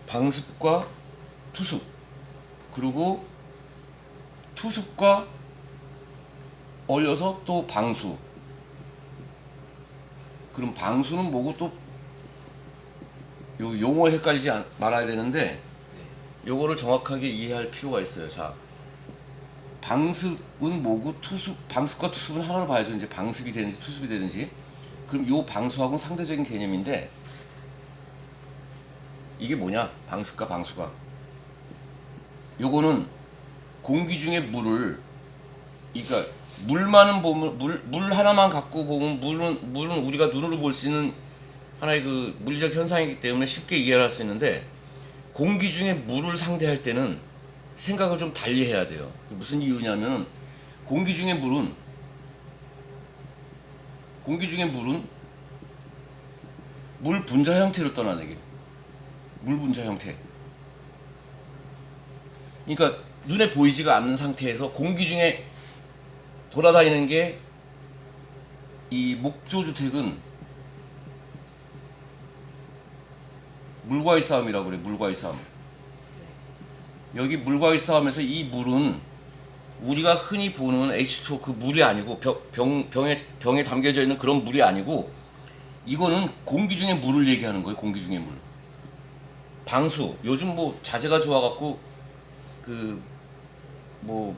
방습과 투습, 그리고 투습과 어울려서 또 방수. 그럼 방수는 뭐고, 또 요 용어 헷갈리지 말아야 되는데 요거를 정확하게 이해할 필요가 있어요. 자, 방습은 뭐고, 방습과 투습은 하나로 봐야죠. 이제 방습이 되든지 투습이 되든지. 그럼 요 방수하고는 상대적인 개념인데, 이게 뭐냐? 방습과 방수가. 요거는 공기 중에 물을, 그러니까 물만은 보면, 물 하나만 갖고 보면 물은 우리가 눈으로 볼 수 있는 하나의 그 물리적 현상이기 때문에 쉽게 이해를 할 수 있는데, 공기 중에 물을 상대할 때는 생각을 좀 달리 해야 돼요. 무슨 이유냐면, 공기 중에 물은 물 분자 형태로 떠나내게. 물 분자 형태. 그러니까 눈에 보이지가 않는 상태에서 공기 중에 돌아다니는 게, 이 목조주택은 물과의 싸움이라고 그래. 물과의 싸움. 여기 물과의 싸움에서 이 물은 우리가 흔히 보는 H2O 그 물이 아니고, 병에 담겨져 있는 그런 물이 아니고, 이거는 공기 중에 물을 얘기하는 거예요. 공기 중에 물. 방수. 요즘 뭐 자재가 좋아갖고 그 뭐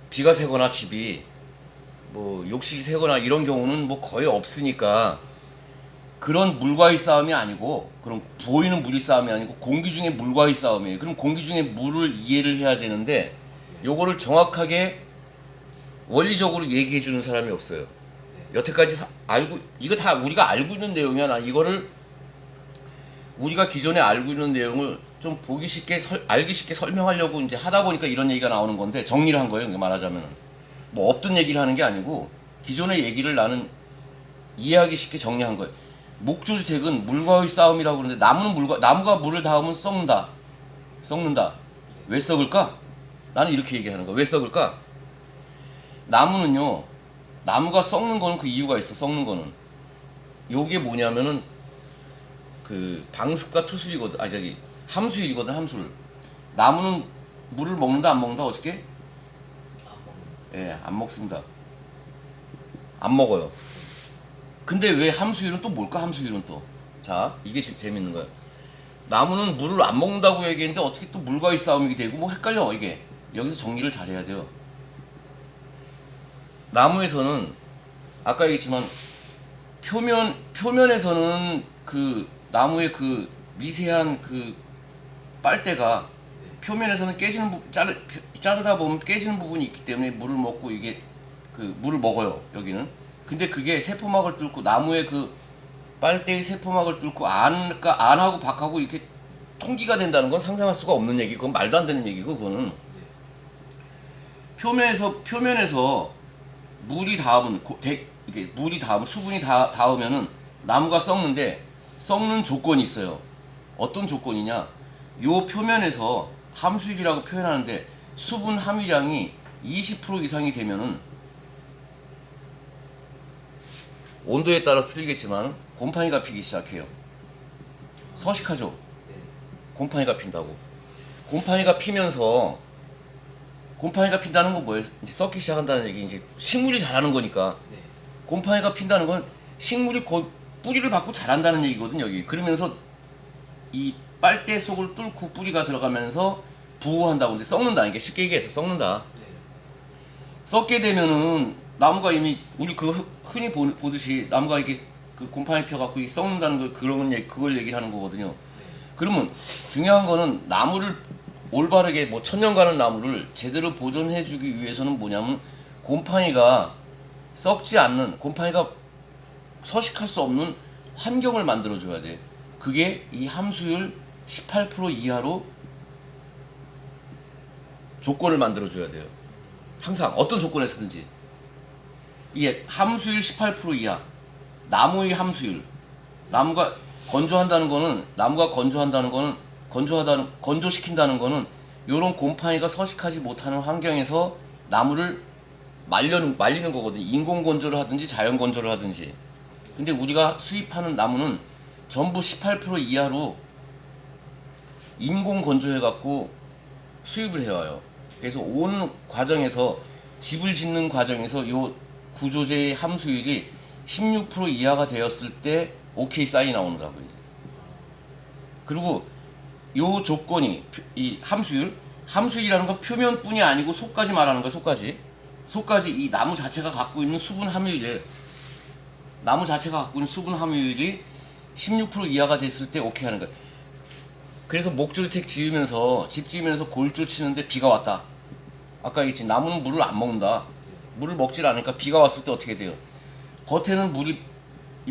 비가 새거나 집이 뭐 욕실이 새거나 이런 경우는 뭐 거의 없으니까, 그런 물과의 싸움이 아니고, 그런 보이는 물이 싸움이 아니고 공기 중에 물과의 싸움이에요. 그럼 공기 중에 물을 이해를 해야 되는데, 요거를 정확하게 원리적으로 얘기해 주는 사람이 없어요. 여태까지 알고, 이거 다 우리가 알고 있는 내용이야. 나 이거를 우리가 기존에 알고 있는 내용을 좀 보기 쉽게, 알기 쉽게 설명하려고 이제 하다 보니까 이런 얘기가 나오는 건데, 정리를 한 거예요. 말하자면 뭐 없던 얘기를 하는 게 아니고, 기존의 얘기를 나는 이해하기 쉽게 정리한 거예요. 목조주택은 물과의 싸움이라고 그러는데, 나무가 물을 닿으면 썩는다. 왜 썩을까? 나는 이렇게 얘기하는 거야. 왜 썩을까? 나무가 썩는 거는 그 이유가 있어. 썩는 거는 요게 뭐냐면은 그 방습과 투습이거든. 함수일이거든. 함수를. 나무는 물을 먹는다 안 먹는다? 어떻게? 예, 안 먹습니다. 안 먹어요. 근데 왜 함수율은 또 뭘까? 함수율은 또, 자, 이게 재밌는 거예요. 나무는 물을 안 먹는다고 얘기했는데 어떻게 또 물과의 싸움이 되고, 뭐 헷갈려. 이게 여기서 정리를 잘해야 돼요. 나무에서는 아까 얘기했지만, 표면에서는 그 나무의 그 미세한 그 빨대가, 표면에서는 깨지는 자르다 보면 깨지는 부분이 있기 때문에 물을 먹고, 이게 그 물을 먹어요. 여기는. 근데 그게 세포막을 뚫고, 나무의 그 빨대의 세포막을 뚫고 안하고 밖하고 이렇게 통기가 된다는 건 상상할 수가 없는 얘기. 그건 말도 안 되는 얘기고, 그거는 표면에서 물이 닿으면, 이게 물이 닿으면, 수분이 닿으면은 나무가 썩는데, 썩는 조건이 있어요. 어떤 조건이냐? 요 표면에서 함수율이라고 표현하는데, 수분 함유량이 20% 이상이 되면은, 온도에 따라 틀리겠지만 곰팡이가 피기 시작해요. 서식하죠. 곰팡이가 핀다고. 곰팡이가 핀다는 건 뭐예요? 이제 썩기 시작한다는 얘기. 이제 식물이 자라는 거니까. 곰팡이가 핀다는 건 식물이 거의 뿌리를 받고 자란다는 얘기거든요. 여기. 그러면서 이 빨대 속을 뚫고 뿌리가 들어가면서 부화한다고. 근데 썩는다. 이게 쉽게 얘기해서 썩는다. 썩게 되면은 나무가 이미, 우리 그 흔히 보듯이 나무가 이렇게 그 곰팡이 펴갖고 썩는다는 거, 그걸 얘기를 하는 거거든요. 그러면 중요한 거는, 나무를 올바르게, 뭐 천년가는 나무를 제대로 보존해주기 위해서는 뭐냐면, 곰팡이가 썩지 않는, 곰팡이가 서식할 수 없는 환경을 만들어줘야 돼. 그게 이 함수율 18% 이하로 조건을 만들어줘야 돼요. 항상 어떤 조건에서든지. 이게 함수율 18% 이하, 나무의 함수율. 나무가 건조시킨다는 거는, 건조시킨다는 거는 요런 곰팡이가 서식하지 못하는 환경에서 나무를 말리는 거거든. 인공 건조를 하든지 자연 건조를 하든지. 근데 우리가 수입하는 나무는 전부 18% 이하로 인공 건조해갖고 수입을 해와요. 그래서 온 과정에서 집을 짓는 과정에서 요 구조재의 함수율이 16% 이하가 되었을 때 오케이 사인이 나오는 거고요. 그리고 요 조건이 이 함수율이라는 건 표면뿐이 아니고 속까지 말하는 거예요. 속까지 이 나무 자체가 갖고 있는 수분 함유율이 16% 이하가 됐을 때 오케이 하는 거예요. 그래서 목조주택 지으면서 집 지으면서 골조 치는데 비가 왔다. 아까 얘기했지, 나무는 물을 안 먹는다. 물을 먹질 않으니까 비가 왔을 때 어떻게 돼요? 겉에는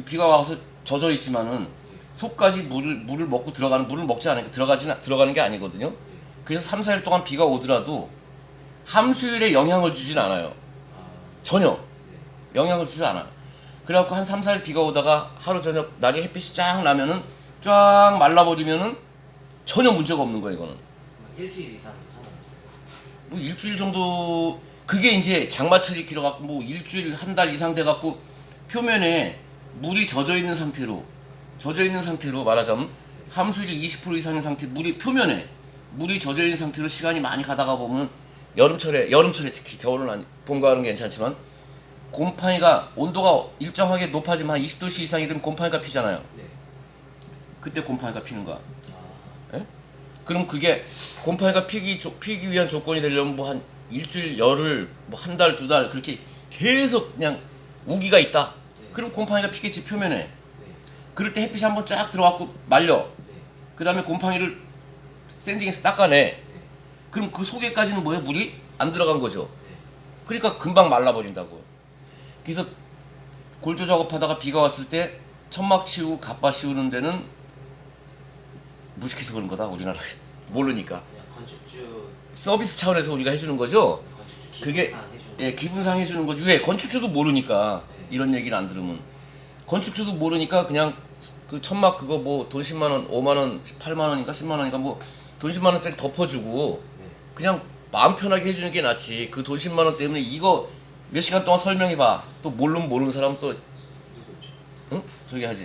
비가 와서 젖어 있지만은 속까지 물을 먹고 물을 먹지 않으니까 들어가는 게 아니거든요. 그래서 3, 4일 동안 비가 오더라도 함수율에 영향을 주진 않아요. 전혀 영향을 주지 않아요. 그래갖고 한 3, 4일 비가 오다가 하루 저녁 날이 햇빛이 쫙 나면은 쫙 말라버리면은 전혀 문제가 없는 거예요. 이거는 일주일 이상 상관없어요. 뭐 일주일 정도, 그게 이제 장마철이 길어갖고 뭐 일주일 한 달 이상 돼갖고 표면에 물이 젖어 있는 상태로 말하자면 함수율이 20% 이상인 상태, 표면에 물이 젖어 있는 상태로 시간이 많이 가다가 보면 여름철에 특히 겨울은 아니, 봄 가을은 괜찮지만 곰팡이가 온도가 일정하게 높아지면 한 20도씨 이상이 되면 곰팡이가 피잖아요. 네. 그때 곰팡이가 피는 거야. 아, 예? 그럼 그게 곰팡이가 피기 위한 조건이 되려면 뭐 한 일주일, 열흘, 뭐 한 달, 두 달 그렇게 계속 그냥 우기가 있다. 네. 그럼 곰팡이가 피겠지, 표면에. 네. 그럴 때 햇빛이 한번 쫙 들어갖고 말려. 네. 그 다음에 곰팡이를 샌딩해서 닦아내. 네. 그럼 그 속에까지는 뭐예요? 물이 안 들어간 거죠. 네. 그러니까 금방 말라버린다고. 그래서 골조 작업하다가 비가 왔을 때 천막 치우고 갑바 씌우는 데는 무식해서 그런 거다, 우리나라에. 모르니까. 그냥 건축주 서비스 차원에서 우리가 해주는 거죠. 그게 기본상 해주는 예, 기분상 해주는 거지. 왜? 건축주도 모르니까. 네. 이런 얘기를 안 들으면. 건축주도 모르니까 그냥 그 천막 그거 뭐 돈 10만 원, 5만 원, 8만 원인가 10만 원인가 뭐 돈 10만 원짜리 덮어주고 네. 그냥 마음 편하게 해주는 게 낫지. 그 돈 10만 원 때문에 이거 몇 시간 동안 설명해봐. 또 모르는 사람 또 누구죠? 응? 저기 하지.